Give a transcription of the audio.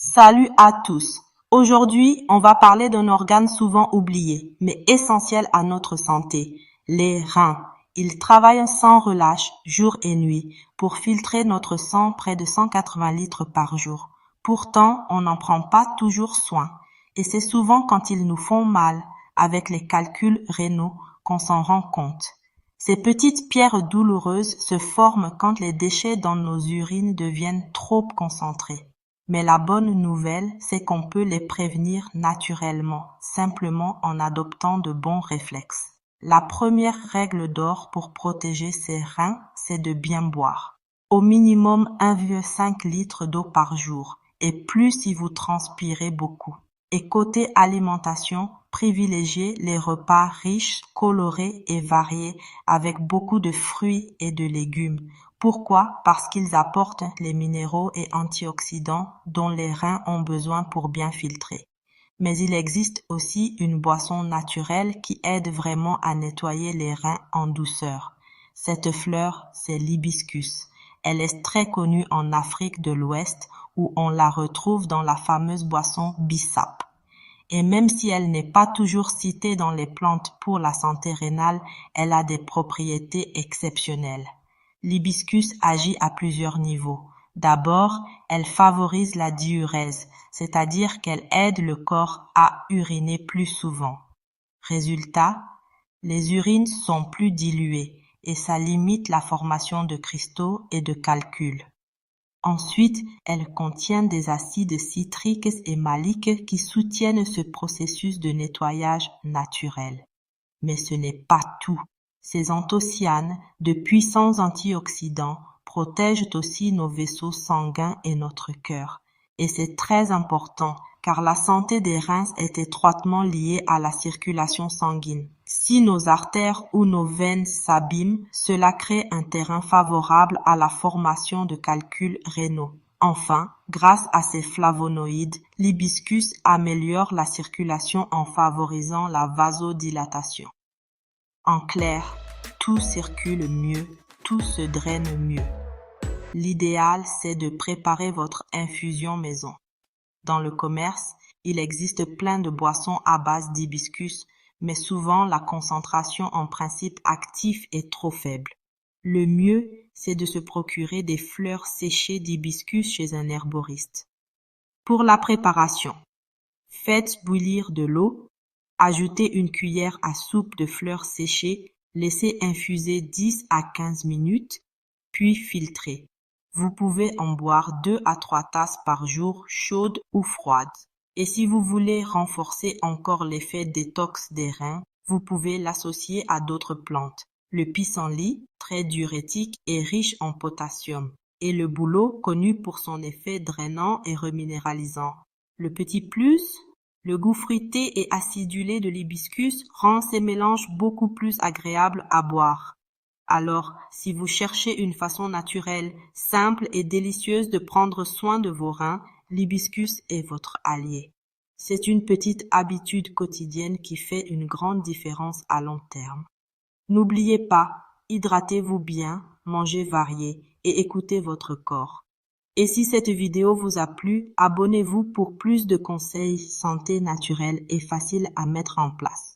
Salut à tous. Aujourd'hui, on va parler d'un organe souvent oublié, mais essentiel à notre santé, les reins. Ils travaillent sans relâche, jour et nuit, pour filtrer notre sang près de 180 litres par jour. Pourtant, on n'en prend pas toujours soin. Et c'est souvent quand ils nous font mal, avec les calculs rénaux, qu'on s'en rend compte. Ces petites pierres douloureuses se forment quand les déchets dans nos urines deviennent trop concentrés. Mais la bonne nouvelle, c'est qu'on peut les prévenir naturellement, simplement en adoptant de bons réflexes. La première règle d'or pour protéger ses reins, c'est de bien boire. Au minimum 1,5 litre d'eau par jour, et plus si vous transpirez beaucoup. Et côté alimentation, privilégiez les repas riches, colorés et variés avec beaucoup de fruits et de légumes. Pourquoi? Parce qu'ils apportent les minéraux et antioxydants dont les reins ont besoin pour bien filtrer. Mais il existe aussi une boisson naturelle qui aide vraiment à nettoyer les reins en douceur. Cette fleur, c'est l'hibiscus. Elle est très connue en Afrique de l'Ouest où on la retrouve dans la fameuse boisson bissap. Et même si elle n'est pas toujours citée dans les plantes pour la santé rénale, elle a des propriétés exceptionnelles. L'hibiscus agit à plusieurs niveaux. D'abord, elle favorise la diurèse, c'est-à-dire qu'elle aide le corps à uriner plus souvent. Résultat, les urines sont plus diluées et ça limite la formation de cristaux et de calculs. Ensuite, elle contient des acides citriques et maliques qui soutiennent ce processus de nettoyage naturel. Mais ce n'est pas tout. Ces anthocyanes, de puissants antioxydants, protègent aussi nos vaisseaux sanguins et notre cœur. Et c'est très important car la santé des reins est étroitement liée à la circulation sanguine. Si nos artères ou nos veines s'abîment, cela crée un terrain favorable à la formation de calculs rénaux. Enfin, grâce à ces flavonoïdes, l'hibiscus améliore la circulation en favorisant la vasodilatation. En clair, tout circule mieux, tout se draine mieux. L'idéal, c'est de préparer votre infusion maison. Dans le commerce, il existe plein de boissons à base d'hibiscus, mais souvent la concentration en principe actif est trop faible. Le mieux, c'est de se procurer des fleurs séchées d'hibiscus chez un herboriste. Pour la préparation, faites bouillir de l'eau, ajoutez une cuillère à soupe de fleurs séchées, laissez infuser 10 à 15 minutes, puis filtrez. Vous pouvez en boire 2 à 3 tasses par jour, chaudes ou froides. Et si vous voulez renforcer encore l'effet détox des reins, vous pouvez l'associer à d'autres plantes. Le pissenlit, très diurétique et riche en potassium. Et le bouleau, connu pour son effet drainant et reminéralisant. Le petit plus, le goût fruité et acidulé de l'hibiscus rend ces mélanges beaucoup plus agréables à boire. Alors, si vous cherchez une façon naturelle, simple et délicieuse de prendre soin de vos reins, l'hibiscus est votre allié. C'est une petite habitude quotidienne qui fait une grande différence à long terme. N'oubliez pas, hydratez-vous bien, mangez varié et écoutez votre corps. Et si cette vidéo vous a plu, abonnez-vous pour plus de conseils santé naturelle et faciles à mettre en place.